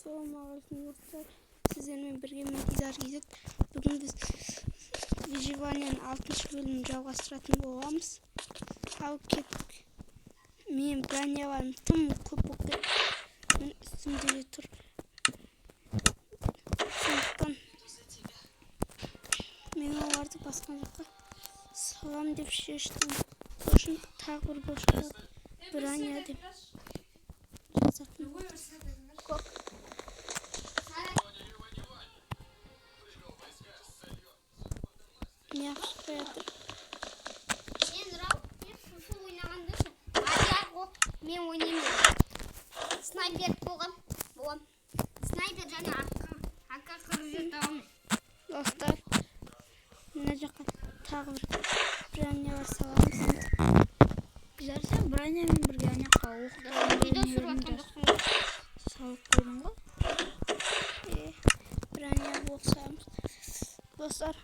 Assalamualaikum dostlar. Sizlerle birge Medizar Gizet. Bugün biz Vijivanyan 6. bölümünü жалғастыратын боламыз. Ал кеттік. Мен броняларым тым көп болып кетті. Үстімде де тұр. Сондықтан мен оларды басқа жаққа салам деп шештім. Сосын тағы бір бошқа броня деп жазатын. Ne yapışık yaptır? Men oynayayım. Sniper boğam. Sniper canı akka kırıcı tamam. Dostlar, ne жаққа тағы бір броня бар саламыз. Güzelse бронямен бірге ана қауық салып қойдым ғой. Броня болсамыз. Dostlar,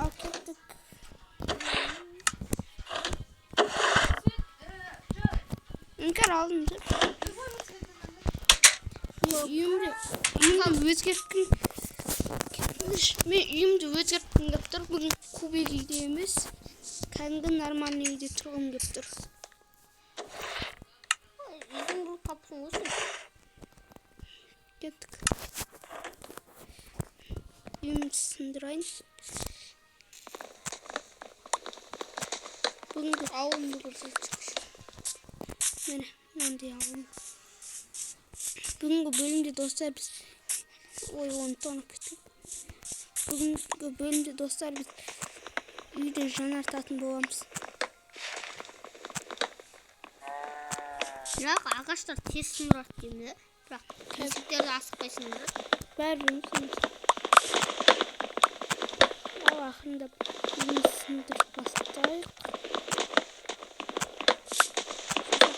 al kettik. İnkar aldım. Үйімді өзгерткім мен үйімді өзгерткім келіп тұр. Бүгін кубик үйде емес, кәдімгі нормальный үйде тұрғым келіп тұр. Үйдің бұл тапсың осы. Кеттік. Үйімді сындырайын. Бүгінгі ауымды көрсетші. Мені, мынандай ауым. Бүгінгі бөлімде достар біз... Ой, оны тонып кеттім. Бүгінгі бөлімде достар біз үйді жаңартатын боламыз. Бірақ ағаштар тез сындырады деймін, бірақ тесіктерді асықпай сындырады. Бәрі Ал ақырында үйін сындырып бастайық.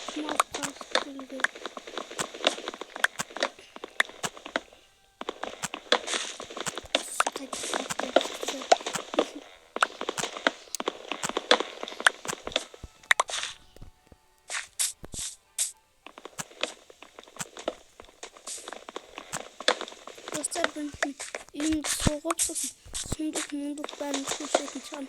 Құмал тасып келген. Dostlar, ben үйімді соғып сосын сұмдық-мұндық бәрін көрсететін шығам.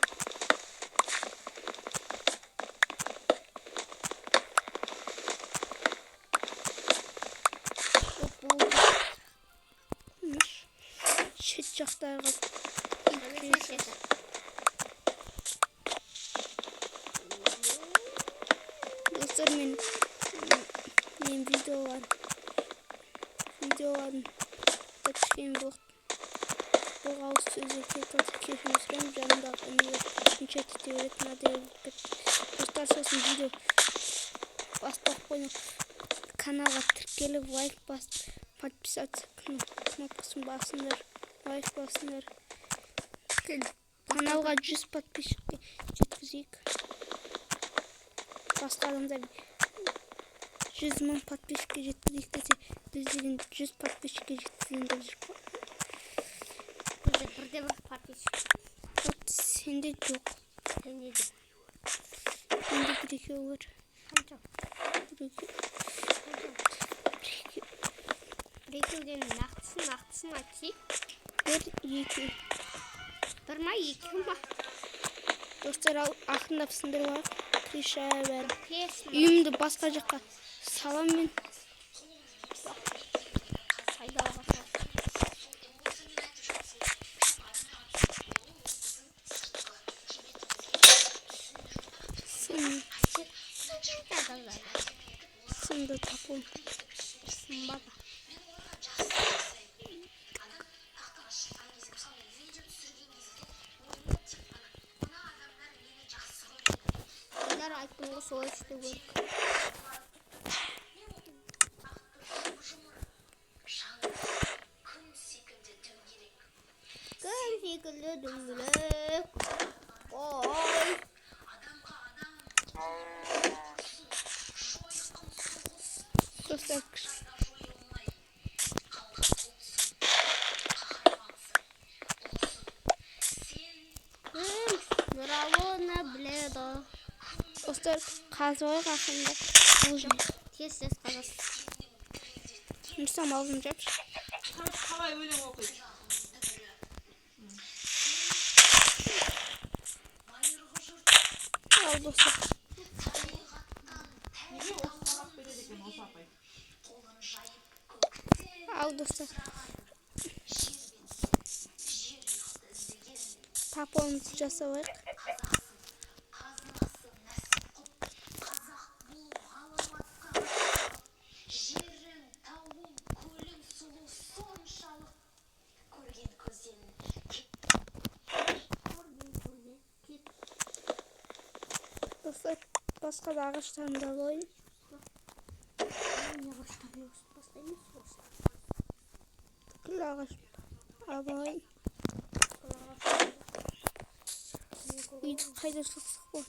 Шет жақтарға достар, мен видеоларын кішкене бұл ауыз сөздер кетіп кешірім сұраймын. Жанымдағы үнелер үншет ете беретін әдейі. Достар, сосын видео бастап қойып каналға тіркеліп лайк басып, подписаться кнопкасын басыңдар, лайк басыңдар. Каналға 100 подписчикке жеткізейік. Басқа адамдар 100 мың подписчикке жеткізейік десе, біз деген 100 подписчикке жеткізейін деп жүр. Бірде бір подписчик. Сенде жоқ. Сенде де. Сенде бір-екеу бар. Қанша? Бір-екеуден нақтысын айтсайық. Бір-екеу. Бір ма, екі ма? Достар, ақырындап сындырып кіріша бәрі. Үйімді басқа жаққа салам мен. Сайдалға сал. Сынды тапуым. Сынбады. Олар айттың ғой солай істеу керек. Күн секілді дөңгелек. Ой. Dostlar, Dostlar, қазбай қақында Тез қазасыз. Mürsem alınca. Havayı öyle mi okuyayım? Al dostlar. Niye o sabah böyle dedim o sapayı? Al dostlar. Papağanımızı casavar. Dostlar başka da ağaçlarını da alayım. Kıl ağaç alayım. İyi kaydır tutsak bu.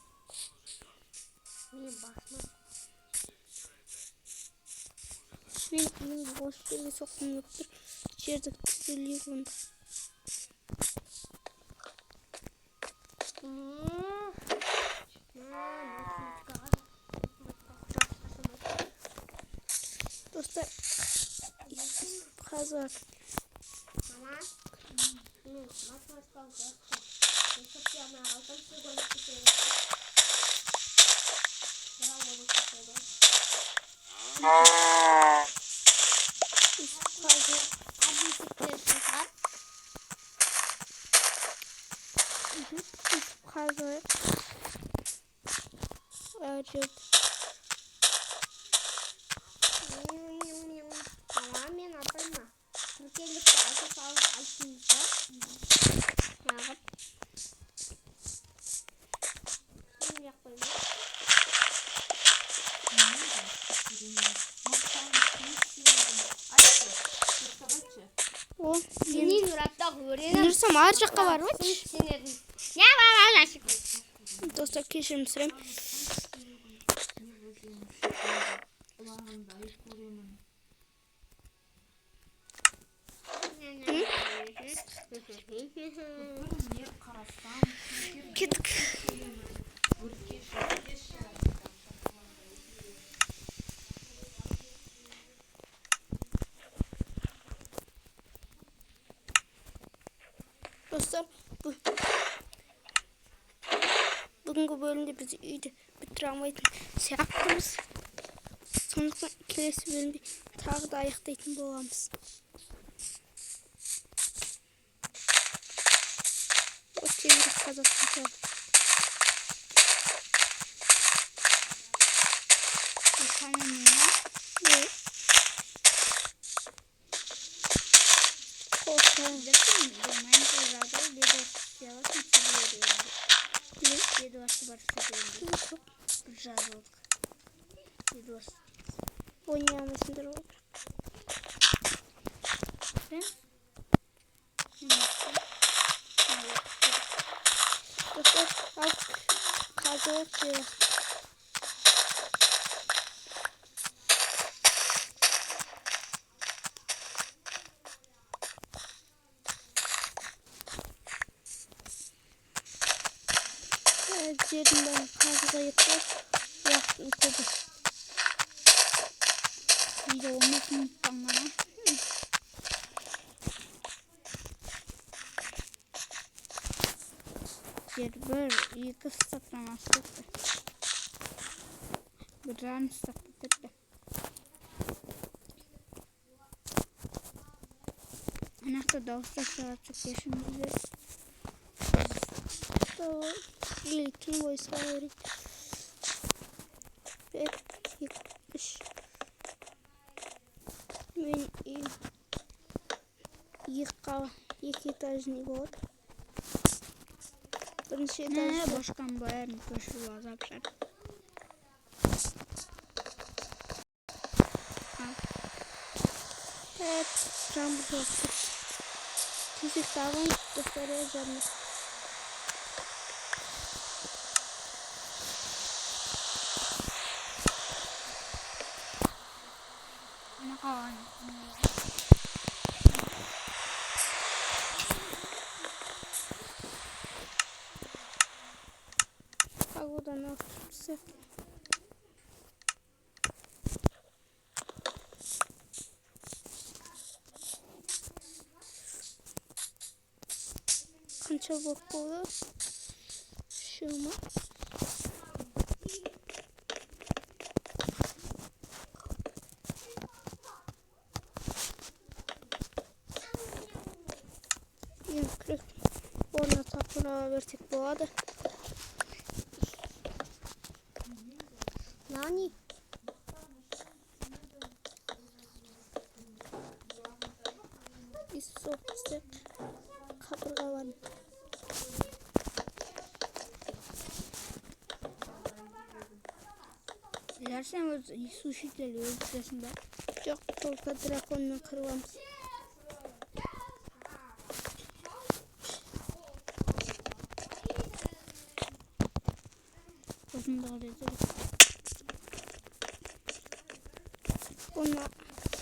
Benim boş bir sokum yoktur. İçeride güzelliği bunda. Dostlar kazar. Kazar. Acil. Tamamen atılma. Türkiye'lik bazı sağlık altında. Yapıp. Bunu yapalım. O Senin Murat'ta öğrenim. Mürsem ağaçlıkta var mı? Sinirim. Ne var aşkım? Dostlar keşir Mürsem. Gittik. Dostlar bugünkü bölümde bizi iyiydi. Bir travmayı şey yaptınız. Sonra kilesi bölümde tağı da ayakta etin boğamız. O çevirip kazasın. Evet. Korkma. Oynayamazsındır o. Dostlar alt kazanıp diyor. Yerinden kazıda yapıp yaptım kodu. Bir de olmasın bana. Yer iyi kız saklamazdık da. Buradan sakladık da. Anahtar da olsa çok yaşımızda. Tamam. İlkin boysa öğret. Ve yıkmış. Ben yık etajını var. Birinci etajda. Başkan bayar mı koşuyor azaplar? Evet. Tam bu dostum. Fizik davran göstereceğim. Bak buradan otursa. Qancha vaqt bo'ldi? Shumi? Yumkirib o'rnatib qolaversak bo'ladi. Nani? Isoqsa qabırga var. Dilersen sushi geliyor ötesinde. Yo'q, только drakonni qiramiz. Uzun da oraya. Ona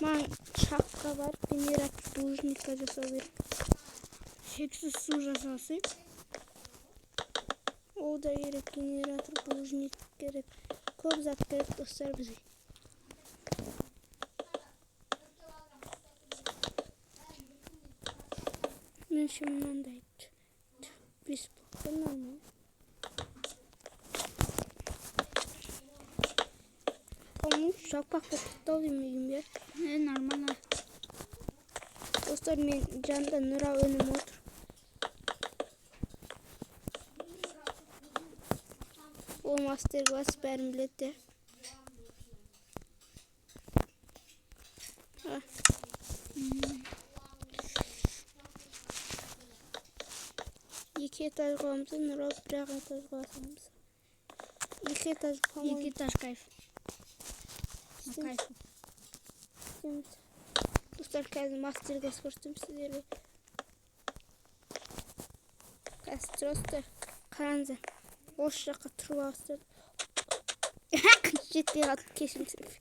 man şapka var. Beni dujnika жасау. Şeksiz su жасасы. O da gerek, generator, dujnik gerek. Көп zat gerek dostlar bize. Ben şimdiden de biz bakın ama. Ama çok paketli alayım ya. Normal. Dostlar men canda nura önüme otur. O master class benim bileti. İki etaj koyamız, nura bir etaj koyamız. İki etaj koyamız. İki taş kayıp. Kayıp. Dostlar қазір master class көрсетемін сіздерге. Қазір достар қараңыздар. Осы жаққа тұрып алыңыздар. Жетпей қалды, кешіріңіздер.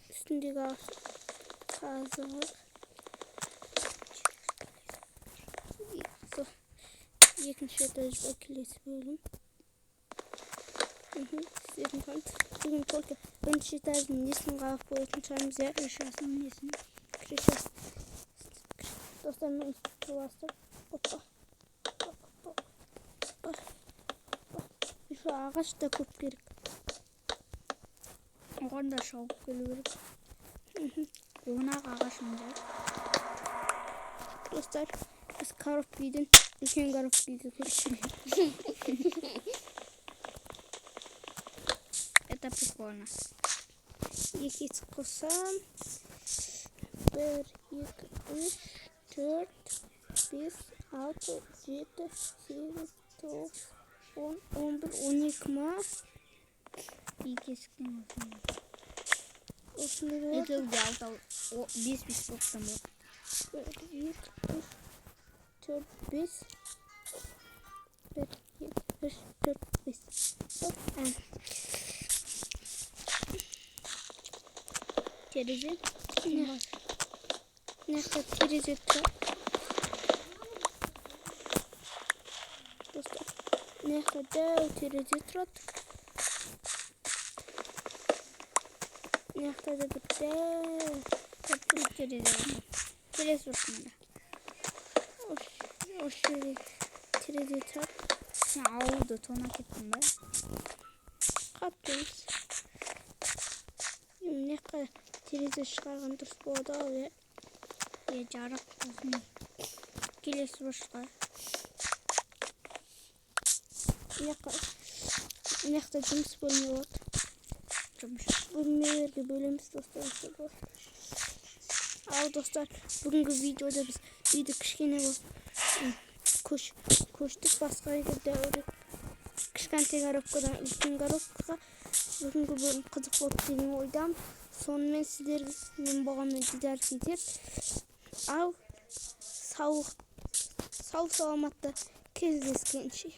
Üstündeki kazık. Екінші этажға келесі бөлім. Сіздердің қант. Бүгін только бірінші этаждың несін қағып қоятын шығармыз, иә? Крышасының несін? Крышасы. Достар, мен тұрып астыр. Опа. Şu ağaç da көп керек. Оған да шауып келу керек. Оңақ ағашында. Dostlar, biz коробкадан үлкен коробкаға көшіп. Это прикольно. Екі қосам. 1, 2, 3, 4, 5, 6, 7, 8, 9, 10, 11, 12 ма? İki eskiden olsun. Осындай болады. Это уже алтау. 5 боқтан болды. 1, 2, 3, 4, 5. 1, 2, 3, 4, 5. Terezi. Ne kadar terezi var. Dostlar, ne kadar terezi var. Ne kadar bitti. Kapı terezi. Terezi olsun da. O şöyle terezi var. Ya oldu. Tona gittim ben. Kaptınız. Ne kadar terezi çıkargan durs болады ау, ya. Ya жарық болсын. Келесі бұрышқа. Ne kadar жұмыс бөлме болады. Жұмыс. Bölmelерге бөлеміз достар. Ал достар, бүгінгі видеода біз үйді кішкене көштік, басқа үйге дәуірек. Кішкентай коробкадан үлкен коробкаға. Бүгінгі бөлім қызық болды деген ойдамын. Сонымен сіздермен болғанмен дидар кетер. Ал сау саламатта кездескенше.